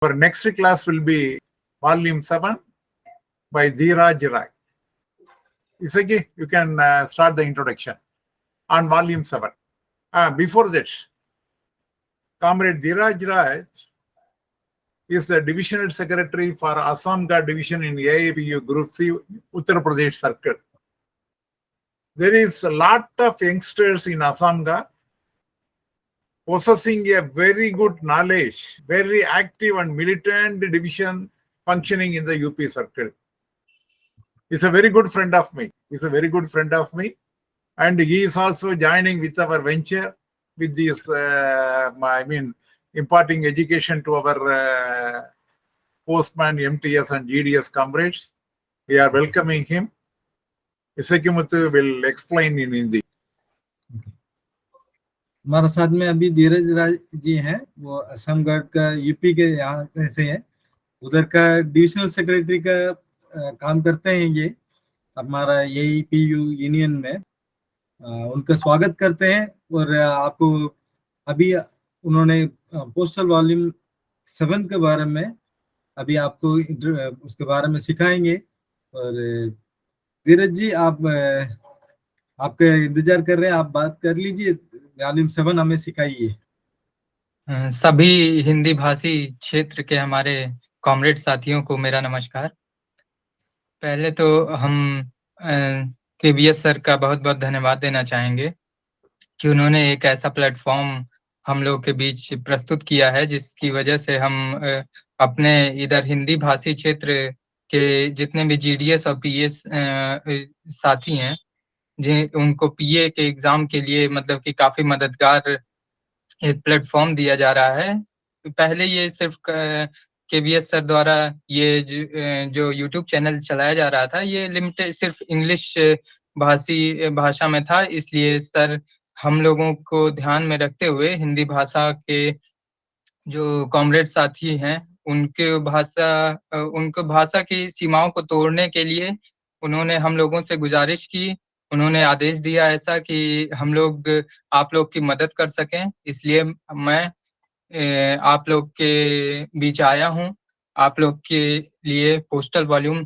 Our next class will be Volume 7 by Dheeraj Rai. Isagi, you can start the introduction on Volume 7. Before that, Comrade Dheeraj Rai is the Divisional Secretary for Assamgarh Division in AIPU Group C, Uttar Pradesh Circle. There is a lot of youngsters in Assamgarh possessing a very good knowledge, very active and militant division functioning in the UP Circle. He's a very good friend of me. And he is also joining with our venture with this, imparting education to our postman, MTS and GDS comrades. We are welcoming him. Isakimuthu will explain in Hindi. हमारा साथ में अभी धीरज राज जी हैं, वो असमगढ़ का UP के यहाँ से हैं, उधर का डिविजनल सेक्रेटरी का काम करते हैं ये हमारा एआईपीयू यूनियन में। उनका स्वागत करते हैं और आपको अभी उन्होंने पोस्टल वॉल्यूम 7 के बारे में अभी आपको उसके बारे में सिखाएंगे। और धीरज जी आप आपका इंतजार कर रहे हैं, आप बात कर लीजिए, वॉल्यूम 7 हमें सिखाइए। सभी हिंदी भाषी क्षेत्र के हमारे कॉमरेड साथियों को मेरा नमस्कार। पहले तो हम केवीएस सर का बहुत बहुत धन्यवाद देना चाहेंगे कि उन्होंने एक ऐसा प्लेटफॉर्म हम लोग के बीच प्रस्तुत किया है जिसकी वजह से हम अपने इधर हिंदी भाषी क्षेत्र के जितने भी जीडीएस और पीएस साथी हैं उनको पीए के एग्जाम के लिए मतलब कि काफी मददगार एक प्लेटफॉर्म दिया जा रहा है। पहले ये सिर्फ केवीएस सर द्वारा ये जो यूट्यूब चैनल चलाया जा रहा था ये लिमिटेड सिर्फ इंग्लिश भाषा में था, इसलिए सर हम लोगों को ध्यान में रखते हुए हिंदी भाषा के जो कॉमरेड साथी हैं उनको भाषा की सीमाओं को तोड़ने के लिए उन्होंने हम लोगों से गुजारिश की, उन्होंने आदेश दिया ऐसा कि हम लोग आप लोग की मदद कर सकें, इसलिए मैं आप लोग के बीच आया हूं। आप लोग के लिए पोस्टल वॉल्यूम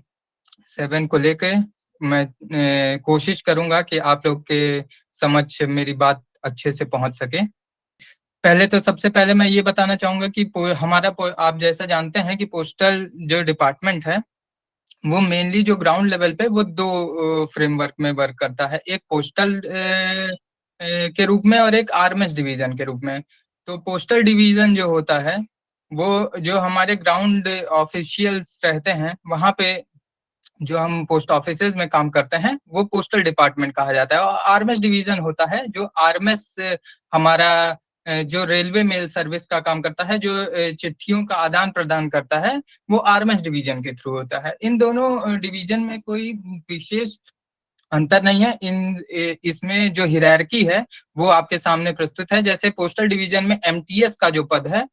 7 को लेकर मैं कोशिश करूंगा कि आप लोग के समझ मेरी बात अच्छे से पहुंच सके। पहले तो सबसे पहले मैं ये बताना चाहूंगा कि हमारा आप जैसा जानते हैं कि पोस्टल जो डिपार्टमेंट है वो मेनली जो ग्राउंड लेवल पे वो दो फ्रेमवर्क में वर्क करता है, एक पोस्टल के रूप में और एक आरएमएस डिवीजन के रूप में। तो पोस्टल डिवीजन जो होता है वो जो हमारे ग्राउंड ऑफिशियल्स रहते हैं वहां पे जो हम पोस्ट ऑफिसेज में काम करते हैं वो पोस्टल डिपार्टमेंट कहा जाता है। और आरएमएस डिवीजन होता है जो आरएमएस हमारा जो रेलवे मेल सर्विस का काम करता है, जो चिट्ठियों का आदान प्रदान करता है, वो आरएमएस डिवीजन के थ्रू होता है। इन दोनों डिवीजन में कोई विशेष अंतर नहीं है। इसमें जो हिरार्की है वो आपके सामने प्रस्तुत है। जैसे पोस्टल डिवीजन में एमटीएस का जो पद है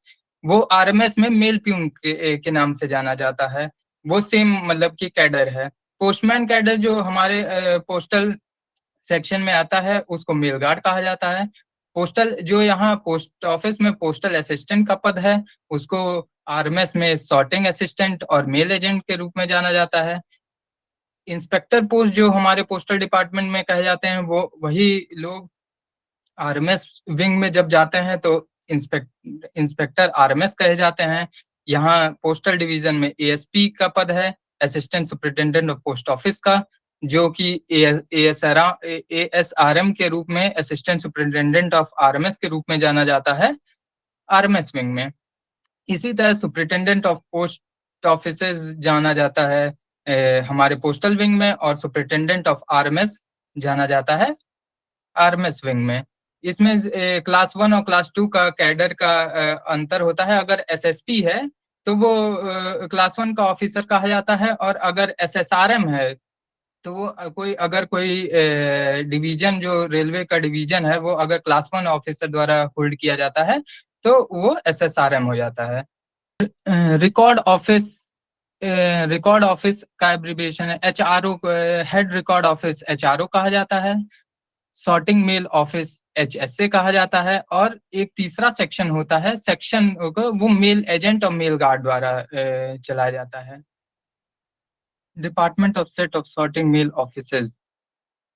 वो आरएमएस में मेल प्यून के नाम से जाना जाता है, वो सेम मतलब कि कैडर है। पोस्टमैन कैडर जो हमारे पोस्टल सेक्शन में आता है उसको मेल गार्ड कहा जाता है। पोस्टल जो यहाँ पोस्ट ऑफिस में पोस्टल असिस्टेंट का पद है उसको आरएमएस में सॉर्टिंग असिस्टेंट और मेल एजेंट के रूप में जाना जाता है। इंस्पेक्टर पोस्ट जो हमारे पोस्टल डिपार्टमेंट में कहे जाते हैं वो वही लोग आरएमएस विंग में जब जाते हैं तो इंस्पेक्टर आरएमएस कहे जाते हैं। यहाँ पोस्टल डिवीजन में एएसपी का पद है, assistant superintendent of post office का, जो कि एएसआरएम के रूप में असिस्टेंट सुपरिटेंडेंट ऑफ आरएमएस के रूप में जाना जाता है आरएमएस विंग में। इसी तरह सुपरिटेंडेंट ऑफ पोस्ट ऑफिसेज जाना जाता है हमारे पोस्टल विंग में, और सुपरिटेंडेंट ऑफ आरएमएस जाना जाता है आरएमएस विंग में। इसमें क्लास 1 और क्लास 2 का कैडर का अंतर होता है। अगर एसएसपी है तो वो क्लास 1 का ऑफिसर कहा जाता है, और अगर एसएसआरएम है तो वो कोई डिवीजन जो रेलवे का डिवीजन है वो अगर क्लास 1 ऑफिसर द्वारा होल्ड किया जाता है तो वो एसएसआरएम हो जाता है। रिकॉर्ड ऑफिस का एब्रिविएशन है एचआरओ, हेड रिकॉर्ड ऑफिस एचआरओ कहा जाता है। सॉर्टिंग मेल ऑफिस HSA कहा जाता है, और एक तीसरा सेक्शन होता है, सेक्शन को वो मेल एजेंट और मेल गार्ड द्वारा चलाया जाता है। Department of set of sorting mail offices,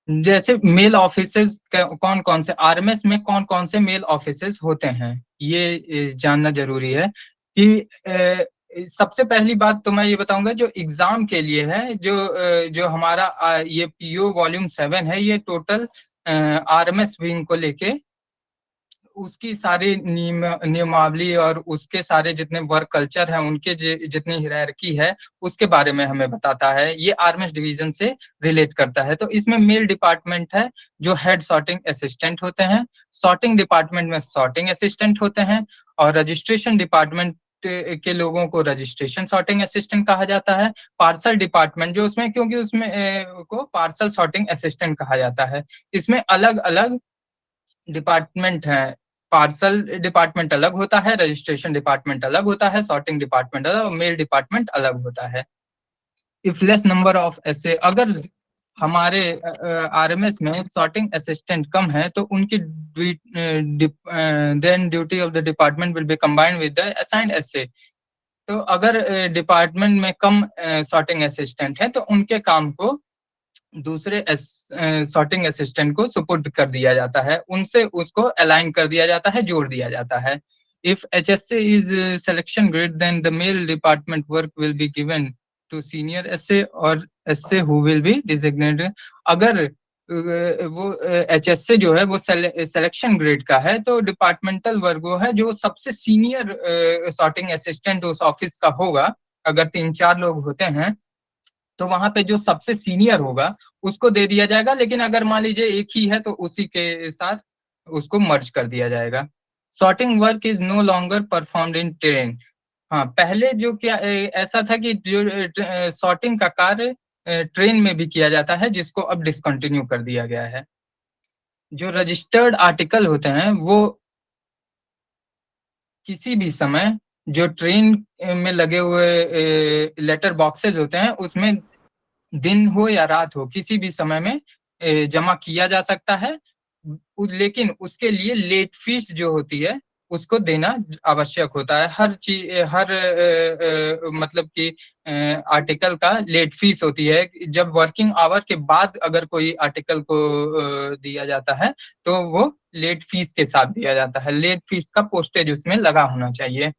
जैसे मेल ऑफिसेज कौन कौन से, आरएमएस में कौन कौन से मेल ऑफिसेज होते हैं, ये जानना जरूरी है कि सबसे पहली बात तो मैं ये बताऊंगा जो एग्जाम के लिए है, जो हमारा ये पीओ वॉल्यूम 7 है, ये टोटल आरएमएस विंग को लेके उसकी सारी नियमावली और उसके सारे जितने वर्क कल्चर हैं, उनके जितनी हिरार्की है, उसके बारे में हमें बताता है। ये आरएमएस डिवीजन से रिलेट करता है। तो इसमें मेल डिपार्टमेंट है जो हेड सॉर्टिंग असिस्टेंट होते हैं, सॉर्टिंग डिपार्टमेंट में सॉर्टिंग असिस्टेंट होते हैं, और रजिस्ट्रेशन डिपार्टमेंट के लोगों को रजिस्ट्रेशन सॉर्टिंग असिस्टेंट कहा जाता है। पार्सल डिपार्टमेंट जो उसमें, क्योंकि उसमें को पार्सल सॉर्टिंग असिस्टेंट कहा जाता है। इसमें अलग अलग डिपार्टमेंट है, पार्सल डिपार्टमेंट अलग होता है, रजिस्ट्रेशन डिपार्टमेंट अलग होता है, सॉर्टिंग डिपार्टमेंट अलग, और मेल डिपार्टमेंट अलग होता है। इफ लेस नंबर ऑफ ऐसे, अगर हमारे आरएमएस में सॉर्टिंग असिस्टेंट कम है तो उनकी then duty of the department will be combined with the assigned SA. तो अगर डिपार्टमेंट में कम सॉर्टिंग असिस्टेंट है तो उनके काम को दूसरे सॉर्टिंग असिस्टेंट को सुपुर्द कर दिया जाता है, उनसे उसको अलाइन कर दिया जाता है, जोड़ दिया जाता है। If HSA is selection grade then the mail department work will be given to senior SA और SA who will be designated. अगर वो HSA जो है वो सिलेक्शन ग्रेड का है तो डिपार्टमेंटल वर्क वो है जो सबसे सीनियर सॉर्टिंग असिस्टेंट उस ऑफिस का होगा। अगर 3-4 लोग होते हैं तो वहां पे जो सबसे सीनियर होगा उसको दे दिया जाएगा, लेकिन अगर मान लीजिए एक ही है तो उसी के साथ उसको मर्ज कर दिया जाएगा। Sorting work is no longer performed in train. हाँ, पहले जो क्या ऐसा था कि जो सॉर्टिंग का कार्य ट्रेन में भी किया जाता है, जिसको अब डिसकंटिन्यू कर दिया गया है। जो रजिस्टर्ड आर्टिकल होते हैं वो किसी भी समय जो ट्रेन में लगे हुए लेटर बॉक्सेज होते हैं उसमें दिन हो या रात हो किसी भी समय में जमा किया जा सकता है, लेकिन उसके लिए लेट फीस जो होती है उसको देना आवश्यक होता है। हर चीज हर मतलब कि आर्टिकल का लेट फीस होती है। जब वर्किंग आवर के बाद अगर कोई आर्टिकल को दिया जाता है तो वो लेट फीस के साथ दिया जाता है, लेट फीस का पोस्टेज उसमें लगा होना चाहिए।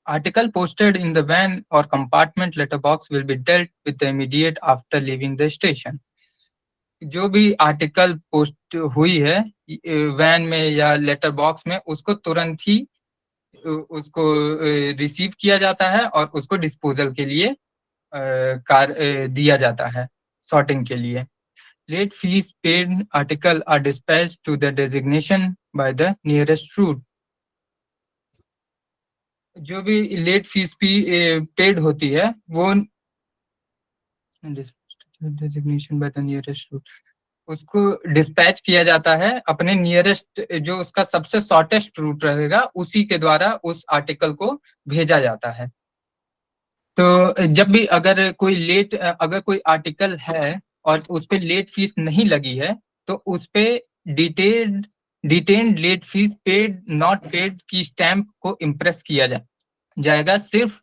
Article posted in the van or compartment letterbox will be dealt with immediate after leaving the station. जो भी आर्टिकल पोस्ट हुई है वैन में या लेटर बॉक्स में उसको तुरंत ही उसको रिसीव किया जाता है और उसको डिस्पोजल के लिए दिया जाता है सॉर्टिंग के लिए। Late fees paid article are dispatched to the designation by the nearest route. जो भी लेट फीस पेड होती है वो designation by the nearest route उसको डिस्पैच किया जाता है अपने नियरेस्ट, जो उसका सबसे शॉर्टेस्ट रूट रहेगा उसी के द्वारा उस आर्टिकल को भेजा जाता है। तो जब भी अगर कोई आर्टिकल है और उस पर लेट फीस नहीं लगी है तो उस पे detained late fees paid not paid की स्टैंप को इम्प्रेस किया जाएगा। सिर्फ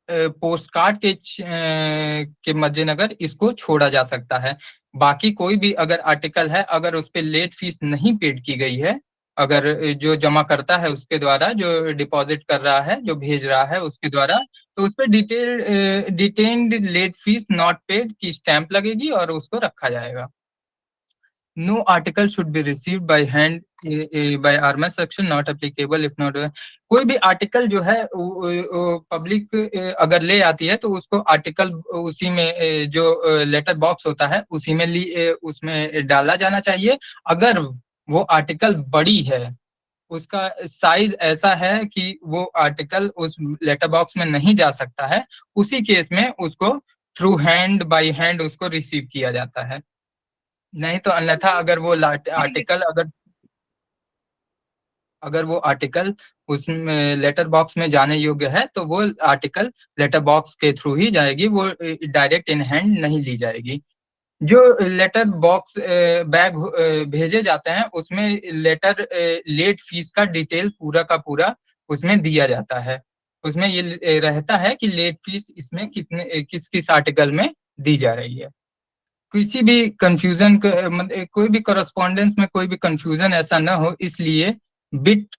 पोस्ट कार्ड के मद्देनजर इसको छोड़ा जा सकता है। बाकी कोई भी अगर आर्टिकल है अगर उस पर लेट फीस नहीं पेड की गई है, अगर जो जमा करता है उसके द्वारा, जो डिपॉजिट कर रहा है, जो भेज रहा है उसके द्वारा, तो उस पर detained late fees not paid की स्टैंप लगेगी और उसको रखा जाएगा। No article should be received by hand by RMS section not applicable if not। कोई भी आर्टिकल जो है पब्लिक अगर ले आती है तो उसको आर्टिकल उसी में जो लेटर बॉक्स होता है उसी में उसमें डाला जाना चाहिए। अगर वो आर्टिकल बड़ी है, उसका साइज ऐसा है कि वो आर्टिकल उस लेटर बॉक्स में नहीं जा सकता है, उसी केस में उसको थ्रू हैंड बाय हैंड उसको रिसीव किया जाता है। नहीं तो अन्यथा अगर वो आर्टिकल उसमें लेटर बॉक्स में जाने योग्य है तो वो आर्टिकल लेटर बॉक्स के थ्रू ही जाएगी, वो डायरेक्ट इन हैंड नहीं ली जाएगी। जो लेटर बॉक्स बैग भेजे जाते हैं उसमें लेटर लेट फीस का डिटेल पूरा का पूरा उसमें दिया जाता है। उसमें ये रहता है कि लेट फीस इसमें कितने किस किस आर्टिकल में दी जा रही है। किसी भी कंफ्यूजन मतलब कोई भी करस्पॉन्डेंस में कोई भी कंफ्यूजन ऐसा ना हो, इसलिए बिट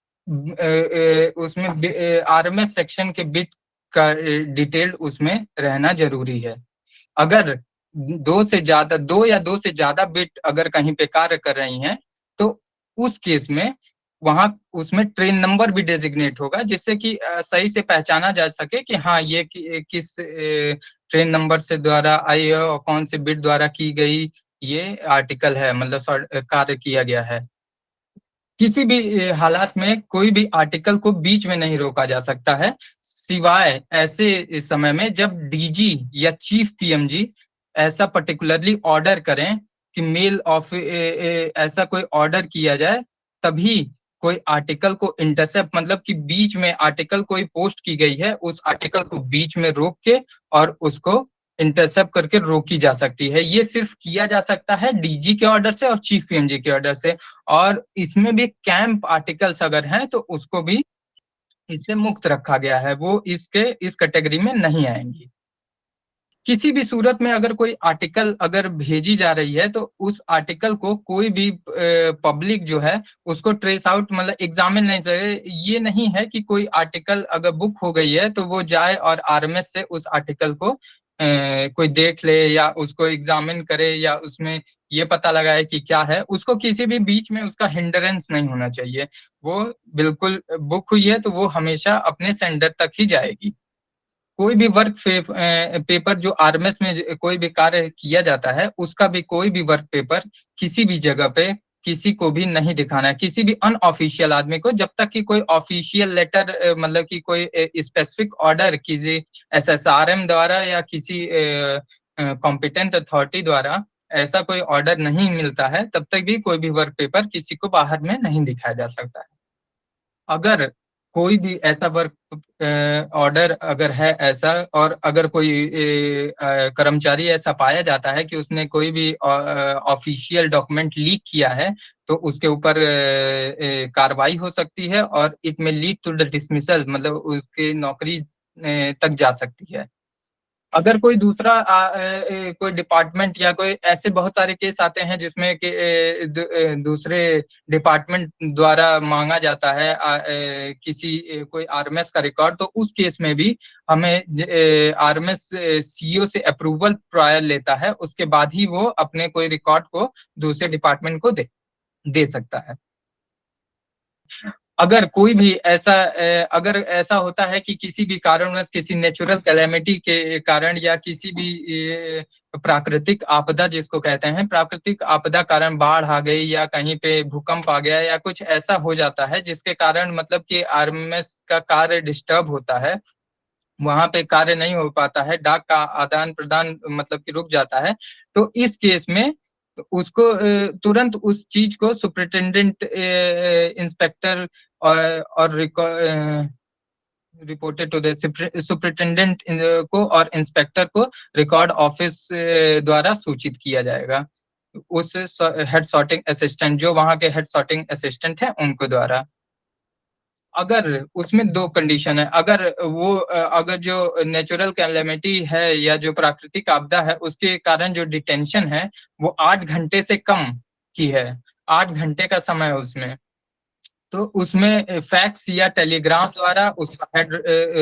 उसमें आरएमएस सेक्शन के बिट का डिटेल उसमें रहना जरूरी है। अगर दो या दो से ज्यादा बिट अगर कहीं पे कार्य कर रही हैं तो उस केस में वहां उसमें ट्रेन नंबर भी डेजिग्नेट होगा, जिससे कि सही से पहचाना जा सके कि हाँ ये किस ट्रेन नंबर से द्वारा आई है और कौन से बिट द्वारा की गई ये आर्टिकल है, मतलब कार्य किया गया है। किसी भी हालात में कोई भी आर्टिकल को बीच में नहीं रोका जा सकता है, सिवाय ऐसे समय में जब डीजी या चीफ पीएमजी ऐसा पर्टिकुलरली ऑर्डर करें कि मेल ऑफ ऐसा कोई ऑर्डर किया जाए, तभी कोई आर्टिकल को इंटरसेप्ट, मतलब कि बीच में आर्टिकल कोई पोस्ट की गई है उस आर्टिकल को बीच में रोक के और उसको इंटरसेप्ट करके रोकी जा सकती है। ये सिर्फ किया जा सकता है डीजी के ऑर्डर से और चीफ पीएमजी के ऑर्डर से। और इसमें भी कैंप आर्टिकल्स अगर हैं तो उसको भी इससे मुक्त रखा गया है, वो इस कैटेगरी में नहीं आएंगी। किसी भी सूरत में अगर कोई आर्टिकल अगर भेजी जा रही है तो उस आर्टिकल को कोई भी पब्लिक जो है उसको ट्रेस आउट, मतलब एग्जामिन नहीं करे। ये नहीं है कि कोई आर्टिकल अगर बुक हो गई है तो वो जाए और आरएमएस से उस आर्टिकल को कोई देख ले या उसको एग्जामिन करे या उसमें ये पता लगाए कि क्या है। उसको किसी भी बीच में उसका हिंड्रेंस नहीं होना चाहिए। वो बिल्कुल बुक हुई है तो वो हमेशा अपने सेंडर तक ही जाएगी। कोई भी वर्क पेपर जो आरएमएस में कोई भी कार्य किया जाता है उसका भी कोई भी वर्क पेपर किसी भी जगह पे किसी को भी नहीं दिखाना है, किसी भी अनऑफिशियल आदमी को, जब तक कि कोई ऑफिशियल लेटर मतलब कि कोई स्पेसिफिक ऑर्डर किसी एसएसआरएम द्वारा या किसी कॉम्पिटेंट अथॉरिटी द्वारा ऐसा कोई ऑर्डर नहीं मिलता है, तब तक भी कोई भी वर्क पेपर किसी को बाहर में नहीं दिखाया जा सकता है। अगर कोई भी ऐसा वर्क ऑर्डर अगर है ऐसा, और अगर कोई कर्मचारी ऐसा पाया जाता है कि उसने कोई भी ऑफिशियल डॉक्यूमेंट लीक किया है तो उसके ऊपर कार्रवाई हो सकती है और इट में लीड टू द डिसमिसल, मतलब उसकी नौकरी तक जा सकती है। अगर कोई दूसरा कोई डिपार्टमेंट या कोई ऐसे बहुत सारे केस आते हैं जिसमें कि दूसरे डिपार्टमेंट द्वारा मांगा जाता है किसी कोई आरएमएस का रिकॉर्ड, तो उस केस में भी हमें आरएमएस सीईओ से अप्रूवल प्रायर लेता है, उसके बाद ही वो अपने कोई रिकॉर्ड को दूसरे डिपार्टमेंट को दे सकता है। अगर कोई भी ऐसा अगर ऐसा होता है कि किसी भी कारणवश किसी नेचुरल कैलेमिटी के कारण या किसी भी प्राकृतिक आपदा जिसको कहते हैं, प्राकृतिक आपदा कारण बाढ़ आ गई या कहीं पे भूकंप आ गया या कुछ ऐसा हो जाता है जिसके कारण मतलब कि आरएमएस का कार्य डिस्टर्ब होता है, वहां पे कार्य नहीं हो पाता है, डाक का आदान प्रदान मतलब कि रुक जाता है, तो इस केस में उसको तुरंत उस चीज को सुपरिटेंडेंट इंस्पेक्टर और रिपोर्टेड टू द सुपरिटेंडेंट को और इंस्पेक्टर को रिकॉर्ड ऑफिस द्वारा सूचित किया जाएगा, उस हेड सॉर्टिंग असिस्टेंट जो वहां के हेड सॉर्टिंग असिस्टेंट है उनको द्वारा। अगर उसमें दो कंडीशन है, अगर जो नेचुरल कैलेमिटी है या जो प्राकृतिक आपदा है उसके कारण जो डिटेंशन है वो 8 घंटे से कम की है, 8 घंटे का समय है उसमें, तो उसमें फैक्स या टेलीग्राम द्वारा उसका हेड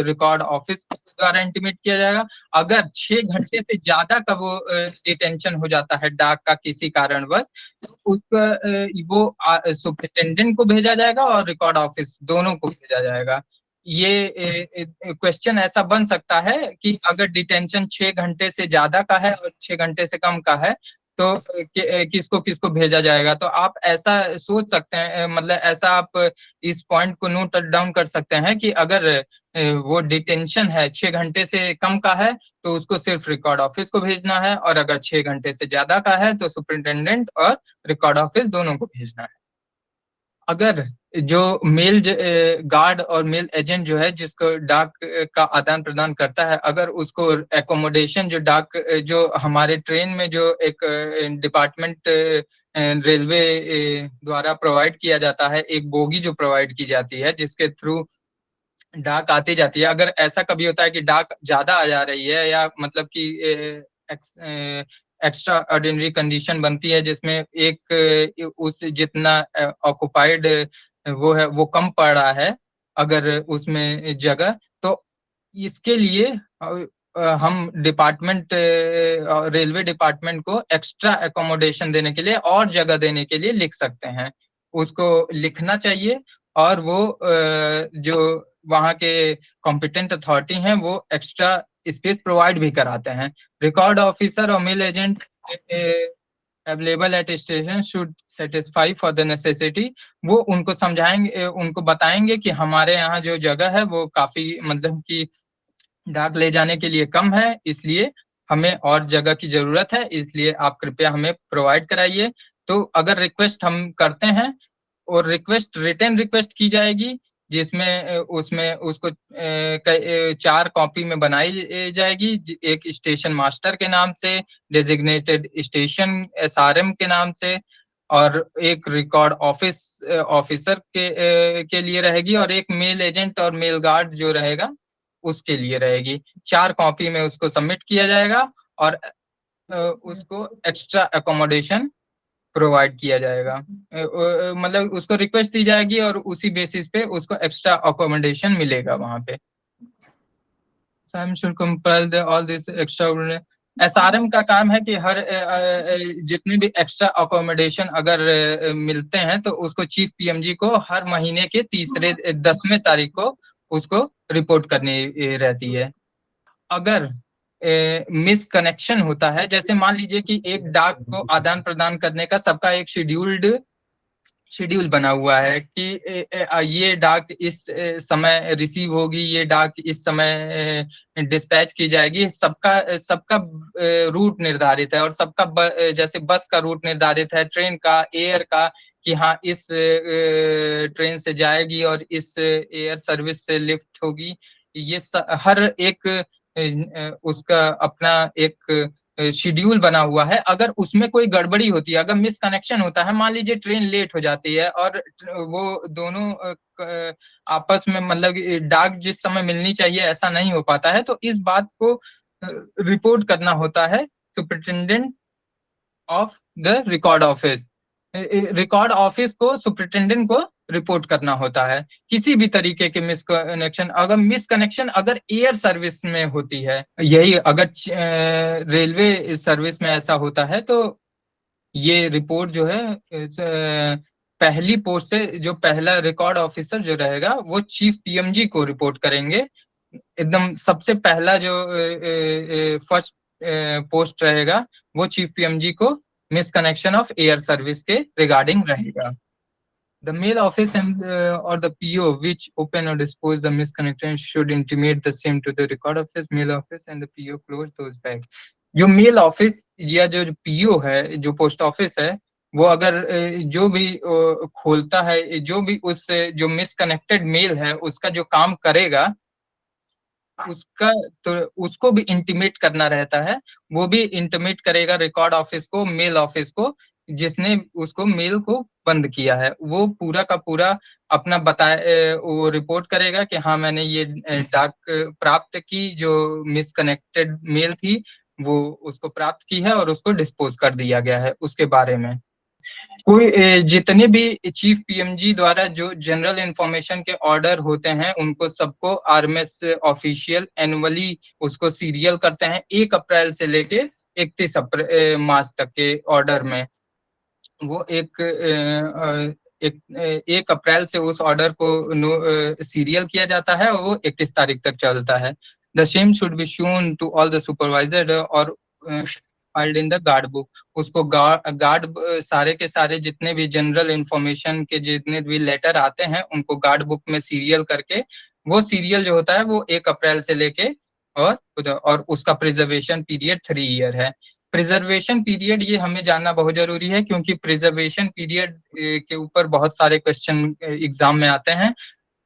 रिकॉर्ड ऑफिस द्वारा इंटीमेट किया जाएगा। अगर 6 घंटे से ज्यादा का वो डिटेंशन हो जाता है डाक का किसी कारणवश, तो उसका वो सुपरिटेंडेंट को भेजा जाएगा और रिकॉर्ड ऑफिस दोनों को भेजा जाएगा। ये क्वेश्चन ऐसा बन सकता है कि अगर डिटेंशन 6 घंटे से ज्यादा का है और 6 घंटे से कम का है तो किसको किसको भेजा जाएगा। तो आप ऐसा सोच सकते हैं, मतलब ऐसा आप इस पॉइंट को नोट डाउन कर सकते हैं कि अगर वो डिटेंशन है 6 घंटे से कम का है तो उसको सिर्फ रिकॉर्ड ऑफिस को भेजना है, और अगर 6 घंटे से ज्यादा का है तो सुपरिटेंडेंट और रिकॉर्ड ऑफिस दोनों को भेजना है। अगर जो मेल गार्ड और मेल एजेंट जो है जिसको डाक का आदान प्रदान करता है, अगर उसको एकोमोडेशन जो डाक जो हमारे ट्रेन में जो एक डिपार्टमेंट रेलवे द्वारा प्रोवाइड किया जाता है, एक बोगी जो प्रोवाइड की जाती है जिसके थ्रू डाक आती जाती है, अगर ऐसा कभी होता है कि डाक ज्यादा आ जा रही है या मतलब कि एक्स्ट्रा ऑर्डिनरी कंडीशन बनती है जिसमें एक उस जितना ऑक्युपाइड वो है वो कम पड़ रहा है अगर उसमें जगह, तो इसके लिए हम डिपार्टमेंट रेलवे डिपार्टमेंट को एक्स्ट्रा एकोमोडेशन देने के लिए और जगह देने के लिए लिख सकते हैं। उसको लिखना चाहिए और वो जो वहाँ के कॉम्पिटेंट अथॉरिटी हैं वो एक्स्ट्रा स्पेस प्रोवाइड भी कराते हैं। रिकॉर्ड ऑफिसर और mail agent available at station should satisfy for the necessity. वो उनको समझाएंगे, उनको बताएंगे कि हमारे यहाँ जो जगह है वो काफी मतलब कि डाक ले जाने के लिए कम है, इसलिए हमें और जगह की जरूरत है, इसलिए आप कृपया हमें प्रोवाइड कराइए। तो अगर रिक्वेस्ट हम करते हैं और रिक्वेस्ट रिटर्न रिक्वेस्ट की जाएगी जिसमें उसमें उसको 4 कॉपी में बनाई जाएगी, एक स्टेशन मास्टर के नाम से, डेजिग्नेटेड स्टेशन SRM के नाम से, और एक रिकॉर्ड ऑफिसर के लिए रहेगी, और एक मेल एजेंट और मेल गार्ड जो रहेगा उसके लिए रहेगी। 4 कॉपी में उसको सबमिट किया जाएगा और उसको एक्स्ट्रा एकोमोडेशन प्रोवाइड किया जाएगा, मतलब उसको रिक्वेस्ट दी जाएगी और उसी बेसिस पे उसको एक्स्ट्रा अकोमोडेशन मिलेगा वहां पे। SRM should compile all this extra। SRM का काम है कि हर जितने भी एक्स्ट्रा अकोमोडेशन अगर मिलते हैं तो उसको चीफ PMG को हर महीने के 10वें तारीख को उसको रिपोर्ट करनी रहती है। अगर मिस कनेक्शन होता है, जैसे मान लीजिए कि एक डाक को आदान प्रदान करने का सबका एक शेड्यूल बना हुआ है कि ये डाक इस समय रिसीव होगी, ये डाक इस समय डिस्पैच की जाएगी, सबका रूट निर्धारित है और सबका जैसे बस का रूट निर्धारित है, ट्रेन का, एयर का, कि हाँ इस ट्रेन से जाएगी और इस एयर सर्विस से लिफ्ट होगी। ये हर एक उसका अपना एक शेड्यूल बना हुआ है। अगर उसमें कोई गड़बड़ी होती है, अगर मिसकनेक्शन होता है, मान लीजिए ट्रेन लेट हो जाती है और वो दोनों आपस में मतलब डाक जिस समय मिलनी चाहिए ऐसा नहीं हो पाता है, तो इस बात को रिपोर्ट करना होता है superintendent of the record office. Record office को सुपरिटेंडेंट को रिपोर्ट करना होता है किसी भी तरीके के मिसकनेक्शन अगर एयर सर्विस में होती है, यही अगर रेलवे सर्विस में ऐसा होता है तो ये रिपोर्ट जो है पहली पोस्ट से जो पहला रिकॉर्ड ऑफिसर जो रहेगा वो चीफ PMG को रिपोर्ट करेंगे। एकदम सबसे पहला जो फर्स्ट पोस्ट रहेगा वो चीफ PMG को मिसकनेक्शन ऑफ एयर सर्विस के रिगार्डिंग रहेगा। The mail office and or the PO which open or dispose the misconnection should intimate the same to the record office, mail office and the PO close those bags। जो mail office या जो PO है, जो post office है, वो अगर जो भी खोलता है, जो भी उस जो मिसकनेक्टेड मेल है उसका जो काम करेगा उसका तो उसको भी इंटीमेट करना रहता है, वो भी इंटीमेट करेगा रिकॉर्ड ऑफिस को, मेल ऑफिस को, जिसने उसको मेल को बंद किया है, वो पूरा का पूरा अपना बताए वो रिपोर्ट करेगा कि हाँ मैंने ये डाक प्राप्त की, जो मिसकनेक्टेड मेल थी वो उसको प्राप्त की है और उसको डिस्पोज कर दिया गया है उसके बारे में। कोई जितने भी चीफ PMG द्वारा जो जनरल इंफॉर्मेशन के ऑर्डर होते हैं उनको सबको RMS ऑफिशियल एनुअली उसको सीरियल करते हैं 1 अप्रैल से लेके 31 मार्च तक के ऑर्डर में। वो 1 अप्रैल से उस ऑर्डर को सीरियल किया जाता है और वो 31 तारीख तक चलता है। The same should be shown to all the supervisor और filed in the guard book. उसको गार्ड सारे के सारे जितने भी जनरल इंफॉर्मेशन के जितने भी लेटर आते हैं उनको गार्ड बुक में सीरियल करके, वो सीरियल जो होता है वो 1 अप्रैल से लेके और उसका प्रिजर्वेशन पीरियड 3 ईयर है। प्रिजर्वेशन पीरियड ये हमें जानना बहुत जरूरी है, क्योंकि प्रिजर्वेशन पीरियड के ऊपर बहुत सारे क्वेश्चन एग्जाम में आते हैं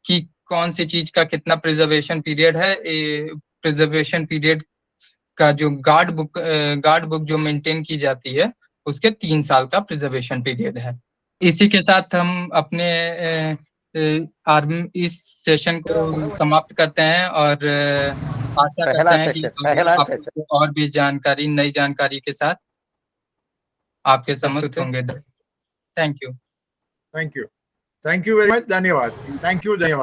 कि कौन सी चीज का कितना प्रिजर्वेशन पीरियड है। प्रिजर्वेशन पीरियड का जो गार्ड बुक जो मेंटेन की जाती है उसके 3 साल का प्रिजर्वेशन पीरियड है। इसी के साथ हम अपने आर्मी इस सेशन को समाप्त करते हैं और आशा करते हैं कि आपको और भी जानकारी, नई जानकारी के साथ आपके समक्ष होंगे। Thank you. Thank you. Thank you very much. धन्यवाद. Thank you. धन्यवाद.